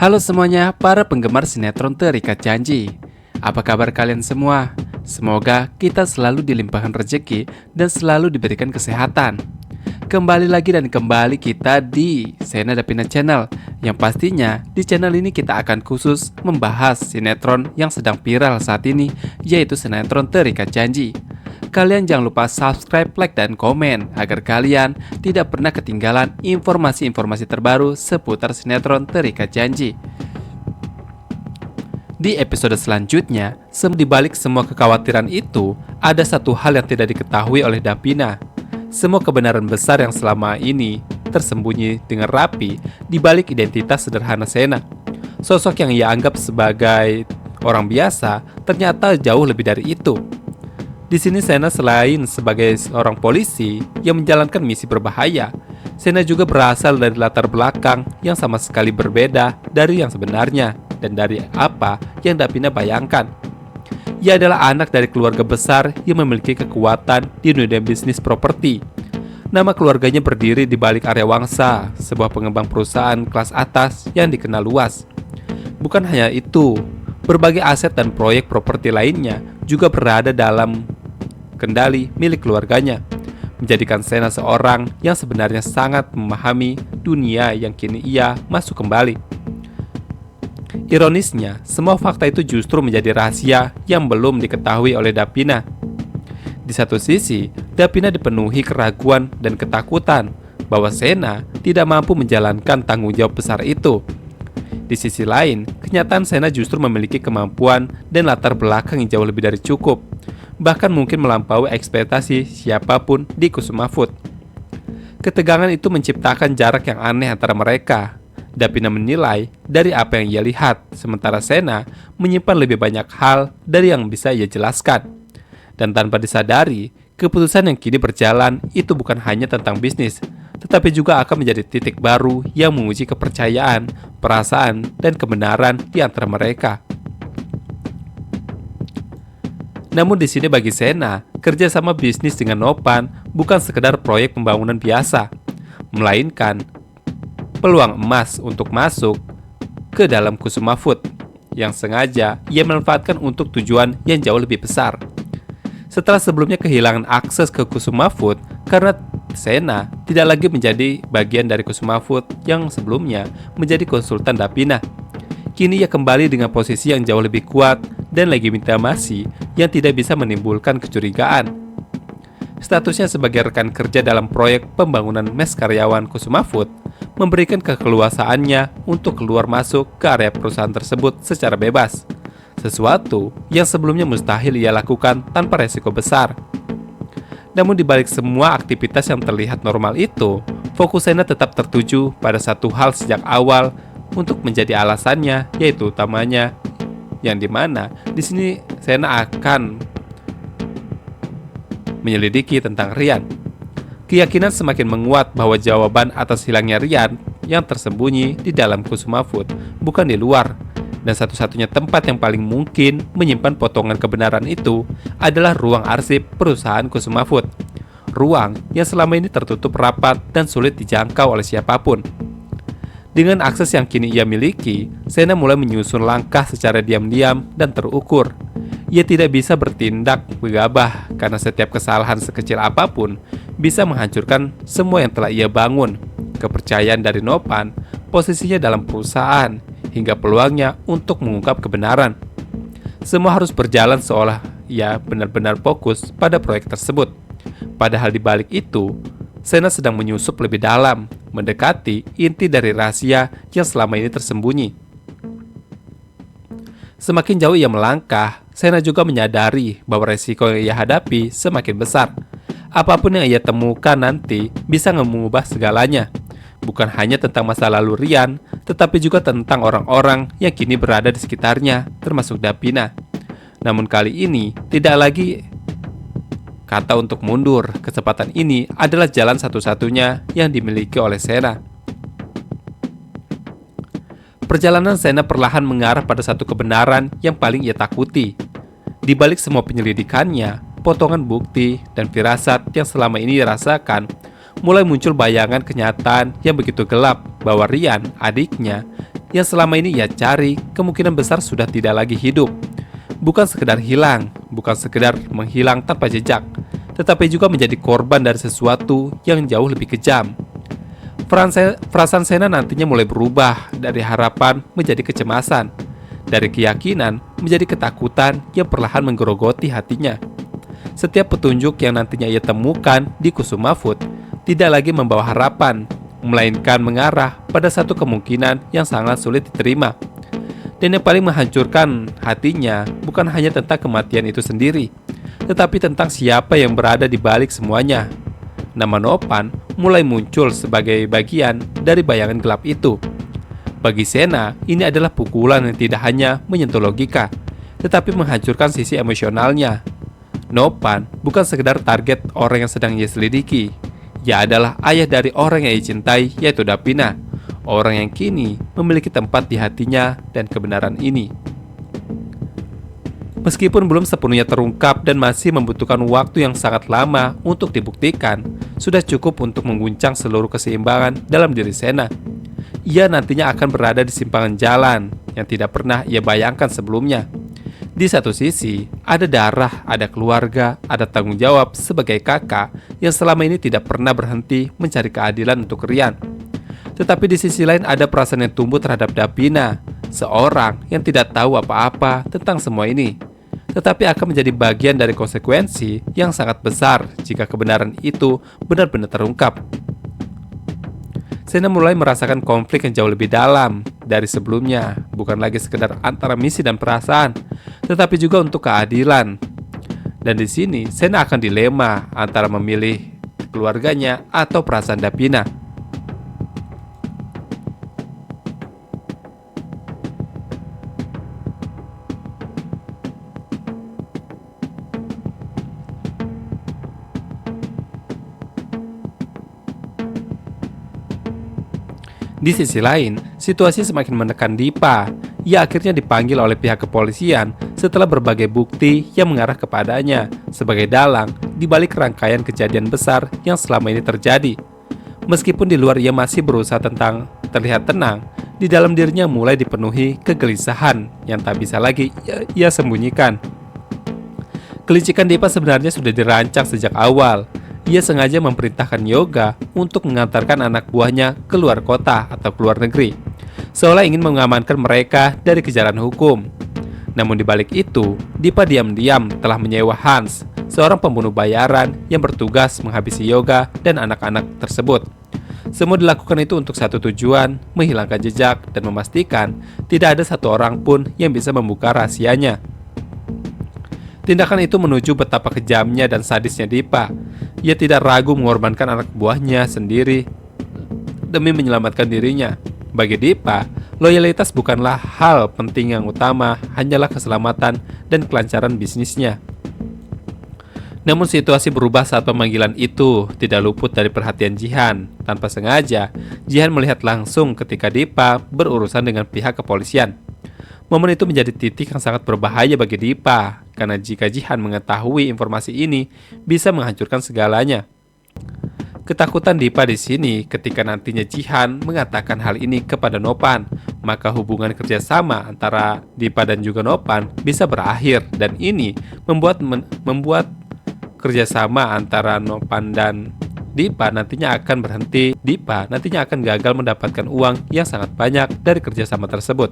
Halo semuanya, para penggemar sinetron Terikat Janji. Apa kabar kalian semua? Semoga kita selalu dilimpahkan rezeki dan selalu diberikan kesehatan. Kembali lagi dan kembali kita di Sena Dapina Channel, yang pastinya di channel ini kita akan khusus membahas sinetron yang sedang viral saat ini, yaitu sinetron Terikat Janji. Kalian jangan lupa subscribe, like, dan komen agar kalian tidak pernah ketinggalan informasi-informasi terbaru seputar sinetron Terikat Janji. Di episode selanjutnya, di balik semua kekhawatiran itu, ada satu hal yang tidak diketahui oleh Davina. Semua kebenaran besar yang selama ini tersembunyi dengan rapi di balik identitas sederhana Sena. Sosok yang ia anggap sebagai orang biasa ternyata jauh lebih dari itu. Di sini Sena selain sebagai seorang polisi yang menjalankan misi berbahaya, Sena juga berasal dari latar belakang yang sama sekali berbeda dari yang sebenarnya dan dari apa yang Davina bayangkan. Ia adalah anak dari keluarga besar yang memiliki kekuatan di dunia bisnis properti. Nama keluarganya berdiri di balik Arya Wangsa, sebuah pengembang perusahaan kelas atas yang dikenal luas. Bukan hanya itu, berbagai aset dan proyek properti lainnya juga berada dalam kendali milik keluarganya, menjadikan Sena seorang yang sebenarnya sangat memahami dunia yang kini ia masuk kembali. Ironisnya, semua fakta itu justru menjadi rahasia yang belum diketahui oleh Davina. Di satu sisi, Davina dipenuhi keraguan dan ketakutan bahwa Sena tidak mampu menjalankan tanggung jawab besar itu. Di sisi lain, kenyataan Sena justru memiliki kemampuan dan latar belakang yang jauh lebih dari cukup, bahkan mungkin melampaui ekspektasi siapapun di Kusuma Food. Ketegangan itu menciptakan jarak yang aneh antara mereka. Davina menilai dari apa yang ia lihat, sementara Sena menyimpan lebih banyak hal dari yang bisa ia jelaskan. Dan tanpa disadari, keputusan yang kini berjalan itu bukan hanya tentang bisnis, tetapi juga akan menjadi titik baru yang menguji kepercayaan, perasaan, dan kebenaran di antara mereka. Namun di sini bagi Sena, kerjasama bisnis dengan Nopan bukan sekedar proyek pembangunan biasa, melainkan peluang emas untuk masuk ke dalam Kusuma Food yang sengaja ia manfaatkan untuk tujuan yang jauh lebih besar. Setelah sebelumnya kehilangan akses ke Kusuma Food karena Sena tidak lagi menjadi bagian dari Kusuma Food yang sebelumnya menjadi konsultan Davina, kini ia kembali dengan posisi yang jauh lebih kuat dan legitimasi yang tidak bisa menimbulkan kecurigaan. Statusnya sebagai rekan kerja dalam proyek pembangunan mes karyawan Kusuma Food memberikan keleluasaannya untuk keluar masuk ke area perusahaan tersebut secara bebas, sesuatu yang sebelumnya mustahil ia lakukan tanpa resiko besar. Namun di balik semua aktivitas yang terlihat normal itu, fokus Sena tetap tertuju pada satu hal sejak awal untuk menjadi alasannya, yaitu utamanya yang dimana di sini Sena akan menyelidiki tentang Rian. Keyakinan semakin menguat bahwa jawaban atas hilangnya Rian yang tersembunyi di dalam Kusuma Food, bukan di luar. Dan satu-satunya tempat yang paling mungkin menyimpan potongan kebenaran itu adalah ruang arsip perusahaan Kusuma Food. Ruang yang selama ini tertutup rapat dan sulit dijangkau oleh siapapun. Dengan akses yang kini ia miliki, Sena mulai menyusun langkah secara diam-diam dan terukur. Ia tidak bisa bertindak gegabah karena setiap kesalahan sekecil apapun bisa menghancurkan semua yang telah ia bangun. Kepercayaan dari Nopan, posisinya dalam perusahaan, hingga peluangnya untuk mengungkap kebenaran. Semua harus berjalan seolah ia benar-benar fokus pada proyek tersebut. Padahal di balik itu, Sena sedang menyusup lebih dalam, mendekati inti dari rahasia yang selama ini tersembunyi. Semakin jauh ia melangkah, Sena juga menyadari bahwa resiko yang ia hadapi semakin besar. Apapun yang ia temukan nanti bisa mengubah segalanya. Bukan hanya tentang masa lalu Rian, tetapi juga tentang orang-orang yang kini berada di sekitarnya, termasuk Davina. Namun kali ini, tidak lagi kata untuk mundur. Kesempatan ini adalah jalan satu-satunya yang dimiliki oleh Sena. Perjalanan Sena perlahan mengarah pada satu kebenaran yang paling ia takuti. Di balik semua penyelidikannya, potongan bukti dan firasat yang selama ini dirasakan, mulai muncul bayangan kenyataan yang begitu gelap bahwa Rian, adiknya, yang selama ini ia cari kemungkinan besar sudah tidak lagi hidup. Bukan sekedar hilang, bukan sekedar menghilang tanpa jejak, tetapi juga menjadi korban dari sesuatu yang jauh lebih kejam. Perasaan Sena nantinya mulai berubah dari harapan menjadi kecemasan, dari keyakinan menjadi ketakutan yang perlahan menggerogoti hatinya. Setiap petunjuk yang nantinya ia temukan di Kusuma Food tidak lagi membawa harapan, melainkan mengarah pada satu kemungkinan yang sangat sulit diterima. Dan yang paling menghancurkan hatinya bukan hanya tentang kematian itu sendiri, tetapi tentang siapa yang berada di balik semuanya. Nama Nopan mulai muncul sebagai bagian dari bayangan gelap itu. Bagi Sena, ini adalah pukulan yang tidak hanya menyentuh logika, tetapi menghancurkan sisi emosionalnya. Nopan bukan sekedar target orang yang sedang ia selidiki. Ia adalah ayah dari orang yang ia cintai, yaitu Dapina, orang yang kini memiliki tempat di hatinya dan kebenaran ini. Meskipun belum sepenuhnya terungkap dan masih membutuhkan waktu yang sangat lama untuk dibuktikan, sudah cukup untuk mengguncang seluruh keseimbangan dalam diri Sena. Ia nantinya akan berada di simpangan jalan yang tidak pernah ia bayangkan sebelumnya. Di satu sisi, ada darah, ada keluarga, ada tanggung jawab sebagai kakak yang selama ini tidak pernah berhenti mencari keadilan untuk Rian. Tetapi di sisi lain ada perasaan yang tumbuh terhadap Dapina, seorang yang tidak tahu apa-apa tentang semua ini, tetapi akan menjadi bagian dari konsekuensi yang sangat besar jika kebenaran itu benar-benar terungkap. Sena mulai merasakan konflik yang jauh lebih dalam dari sebelumnya, bukan lagi sekedar antara misi dan perasaan, tetapi juga untuk keadilan. Dan di sini Sena akan dilema antara memilih keluarganya atau perasaan Dapina. Di sisi lain, situasi semakin menekan Dipa. Ia akhirnya dipanggil oleh pihak kepolisian setelah berbagai bukti yang mengarah kepadanya sebagai dalang di balik rangkaian kejadian besar yang selama ini terjadi. Meskipun di luar ia masih berusaha terlihat tenang, di dalam dirinya mulai dipenuhi kegelisahan yang tak bisa lagi ia sembunyikan. Kelicikan Dipa sebenarnya sudah dirancang sejak awal. Ia sengaja memerintahkan Yoga untuk mengantarkan anak buahnya ke luar kota atau ke luar negeri, seolah ingin mengamankan mereka dari kejaran hukum. Namun di balik itu, Dipa diam-diam telah menyewa Hans, seorang pembunuh bayaran yang bertugas menghabisi Yoga dan anak-anak tersebut. Semua dilakukan itu untuk satu tujuan, menghilangkan jejak dan memastikan tidak ada satu orang pun yang bisa membuka rahasianya. Tindakan itu menuju betapa kejamnya dan sadisnya Dipa. Ia tidak ragu mengorbankan anak buahnya sendiri demi menyelamatkan dirinya. Bagi Dipa, loyalitas bukanlah hal penting yang utama, hanyalah keselamatan dan kelancaran bisnisnya. Namun situasi berubah saat pemanggilan itu tidak luput dari perhatian Jihan. Tanpa sengaja, Jihan melihat langsung ketika Dipa berurusan dengan pihak kepolisian. Momen itu menjadi titik yang sangat berbahaya bagi Dipa, karena jika Jihan mengetahui informasi ini, bisa menghancurkan segalanya. Ketakutan Dipa di sini ketika nantinya Jihan mengatakan hal ini kepada Nopan, maka hubungan kerjasama antara Dipa dan juga Nopan bisa berakhir, dan ini membuat kerjasama antara Nopan dan Dipa nantinya akan berhenti. Dipa nantinya akan gagal mendapatkan uang yang sangat banyak dari kerjasama tersebut.